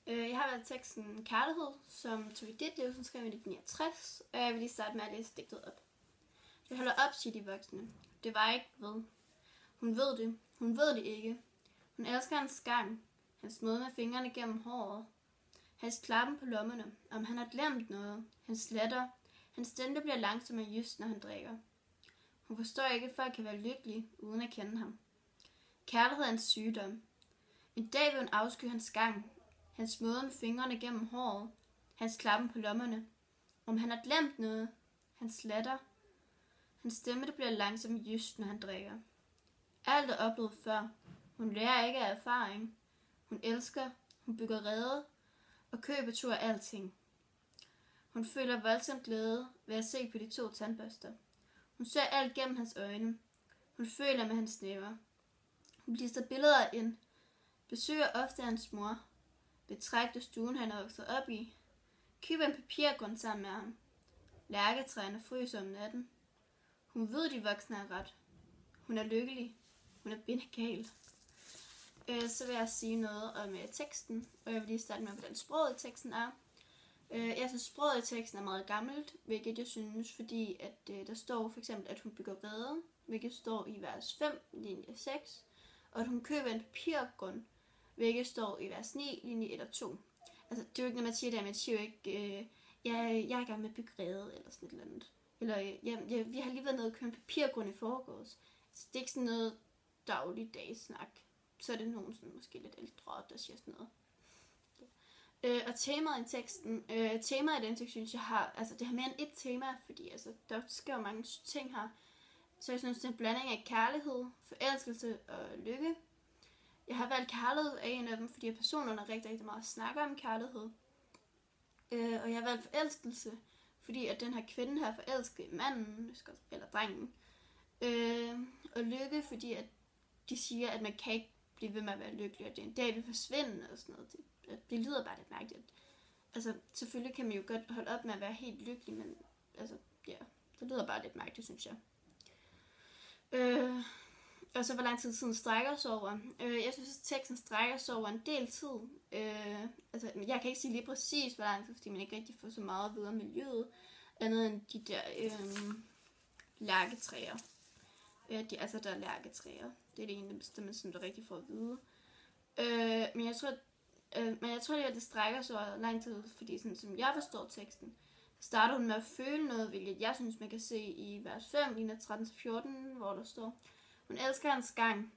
Jeg har valgt teksten Kærlighed, som Tove Ditlevsen skrev i 1969, og jeg vil lige starte med at læse digtet op. Det holder op, siger de voksne. Det var ikke ved. Hun ved det. Hun ved det ikke. Hun elsker hans gang, hans måde med fingrene gennem håret, hans klappen på lommerne, om han har glemt noget, hans latter, hans stemme bliver langsom og jyst, når han drikker. Hun forstår ikke, at folk kan være lykkelige, uden at kende ham. Kærlighed er en sygdom. En dag vil hun afsky hans gang, hans måde med fingrene gennem håret, hans klappen på lommerne, om han har glemt noget, hans latter, hans stemme, der bliver langsom og jyst, når han drikker. Alt er oplevet før. Hun lærer ikke af erfaring. Hun elsker, hun bygger rede og køber tur af alting. Hun føler voldsom glæde ved at se på de 2 tandbørster. Hun ser alt gennem hans øjne. Hun føler med hans næver. Hun lister billeder ind. Besøger ofte hans mor. Betrægter stuen, han er vokset op i. Køber en papirgrund sammen med ham. Lærketræerne fryser om natten. Hun ved, de voksne er ret. Hun er lykkelig. Hun er bindegal. Så vil jeg sige noget om teksten, og jeg vil lige starte med, hvordan sproget i teksten er. Jeg synes, sproget i teksten er meget gammelt, hvilket jeg synes, fordi at der står for eksempel, at hun bygger rede, hvilket står i vers 5, linje 6, og at hun køber en papirgrund, hvilket står i vers 9, linje 1 og 2. Altså, det er jo ikke, når man siger det, man siger jo ikke, jeg er i gang med at bygge rede, eller sådan et eller andet. Eller, vi har lige været nede og købe en papirgrund i forgårs. Altså, det er ikke sådan noget dagligdags snak. Så er det nogen sådan måske lidt ældre, der siger sådan noget. Og temaet i teksten, temaet i den tekst, synes jeg har, altså det har mere end et tema, fordi altså, der sker jo mange ting her. Så jeg synes, det er en blanding af kærlighed, forelskelse og lykke. Jeg har valgt kærlighed af en af dem, fordi personerne rigtig, rigtig meget snakker om kærlighed. Og jeg har valgt forelskelse, fordi at den her kvinde her forelsket i manden, eller drengen. Og lykke, fordi at de siger, at man kan ikke blive ved med at være lykkelig, og det er en dag vil forsvinde og sådan noget. Det lyder bare lidt mærkeligt. Altså, selvfølgelig kan man jo godt holde op med at være helt lykkelig, men altså, ja, det lyder bare lidt mærkeligt, synes jeg. Og så hvor lang tid tiden strækker sig over. Jeg synes, at teksten strækker sig over en del tid. Altså, jeg kan ikke sige lige præcis, hvor lang tid, fordi man ikke rigtig får så meget at vide om miljøet, andet end de der lærketræer. Der er lærketræer. Det er det eneste, som du rigtig får at vide. Men jeg tror, det strækker sig over lang tid, fordi sådan som jeg forstår teksten, så starter hun med at føle noget, hvilket jeg synes, man kan se i vers 5, linje 13-14, hvor der står: hun elsker hans gang,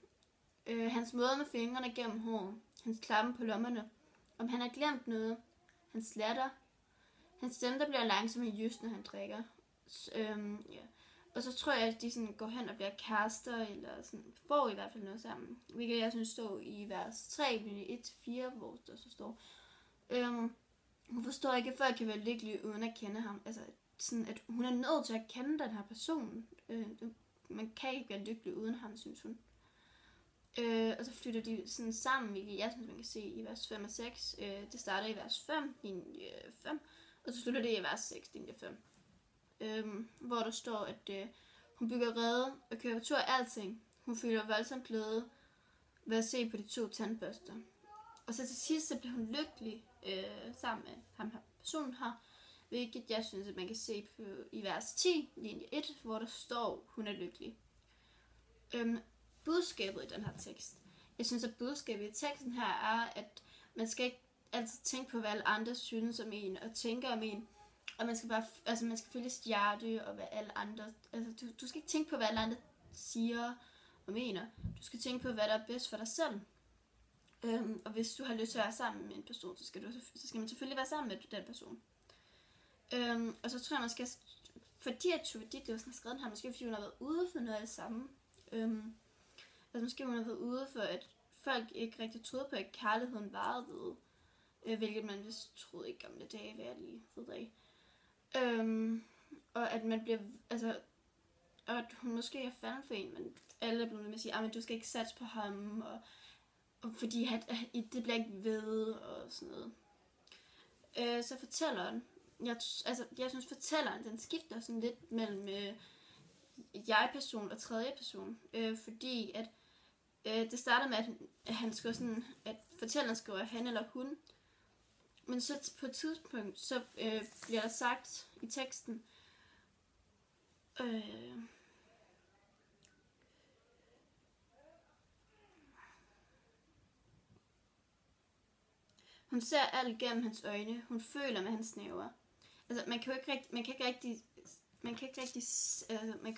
hans måde med fingrene gennem håret, hans klappen på lommerne, om han har glemt noget, hans latter, hans stemme, der bliver langsom og jyst, når han drikker. Ja. Og så tror jeg, at de sådan går hen og bliver kærester, eller sådan, får i hvert fald noget sammen. Hvilket jeg synes står i vers 3, linje 1-4, hvor der så står: hun forstår ikke, at folk kan være lykkelige uden at kende ham. Altså, sådan at hun er nødt til at kende den her person. Man kan ikke være lykkelig uden ham, synes hun. Og så flytter de sådan sammen, hvilket jeg synes, man kan se i vers 5 og 6. Det starter i vers 5, linje 5, og så slutter det i vers 6, linje 5. Hvor der står, at hun bygger rede og kører tur af alting. Hun føler voldsomt glæde ved at se på de 2 tandbørster. Og så til sidst, så bliver hun lykkelig sammen med ham her personen her, hvilket jeg synes, at man kan se på i vers 10, linje 1, hvor der står, hun er lykkelig. Budskabet i den her tekst. Jeg synes, at budskabet i teksten her er, at man skal ikke altid tænke på, hvad alle andre synes om en, og tænker om en. Og man skal bare, altså man skal følge sit hjerte, og hvad alle andre, altså du skal ikke tænke på, hvad alle andre siger og mener. Du skal tænke på, hvad der er bedst for dig selv. Og hvis du har lyst til at være sammen med en person, så skal man selvfølgelig være sammen med den person. Og så tror jeg, man skal, fordi at Tove Ditlevsen har skrevet den her, måske fordi hun har været ude for noget af det samme. Altså måske hun har været ude for, at folk ikke rigtig troede på, at kærligheden varede ved. Hvilket man vist troede i gamle dage, hvad jeg lige ved af. Og at man bliver, altså, og at hun måske er faldet for en, men alle er blevet med at sige, men du skal ikke satse på ham, og fordi det bliver ikke ved, og sådan noget. Så fortælleren, jeg synes fortælleren, den skifter sådan lidt mellem jeg-person og tredje-person, fordi at det starter med, at han skriver sådan, at fortælleren skriver han eller hun, Men så på et tidspunkt, så bliver der sagt i teksten, hun ser alt gennem hans øjne, hun føler med hans næver. Altså, man kan jo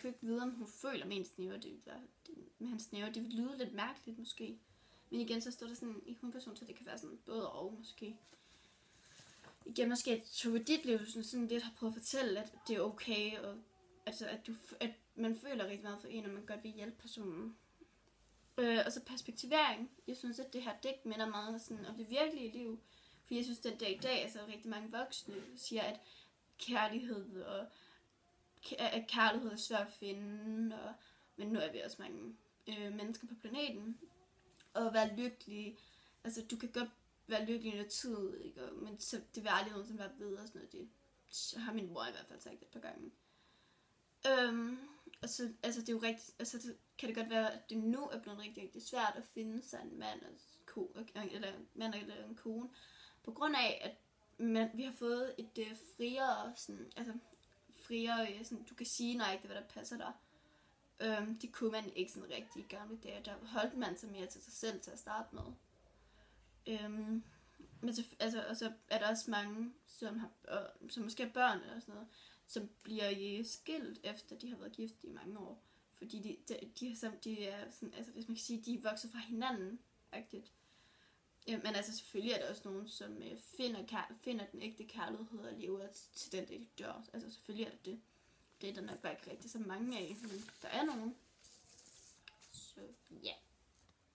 ikke vide, om hun føler med hans næver. Med hans næver, det vil lyde lidt mærkeligt måske. Men igen, så står der sådan i hun-person, så det kan være sådan både og måske. Igen, måske at Tove Ditlevsen sådan lidt har prøvet at fortælle, at det er okay, og altså, at man føler rigtig meget for en, og man godt vil hjælpe personen. Og så perspektivering. Jeg synes, at det her digt minder meget sådan om det virkelige liv. For jeg synes, at den dag i dag, altså rigtig mange voksne siger, at kærlighed er svært at finde, men nu er vi også mange mennesker på planeten. Og at være lykkelig, altså du kan godt være lykkelig i noget tid, ikke? Men så, det vil aldrig nogensinde være ved og sådan noget. Det har min mor i hvert fald sagt et par gange. Og så, altså det er jo rigtigt, altså det, kan det godt være, at det nu er blevet rigtig, rigtig svært at finde sig en mand eller en kone, på grund af, at vi har fået et friere, sådan, altså friere, sådan, du kan sige nøjagtigt, hvad der passer dig. Det kunne man ikke sådan rigtig i gamle dage, der holdt man sig mere til sig selv til at starte med. Men så, altså, og så er der også mange, som måske er børn eller sådan noget, som bliver skilt efter de har været gift i mange år. Fordi de er sådan, altså hvis man kan sige, de er vokset fra hinanden, rigtigt. Men altså selvfølgelig er der også nogen, som finder den ægte kærlighed og lever til den dag de dør. Altså selvfølgelig er det. Det er der nok bare ikke rigtig så mange af, men der er nogen. Så ja.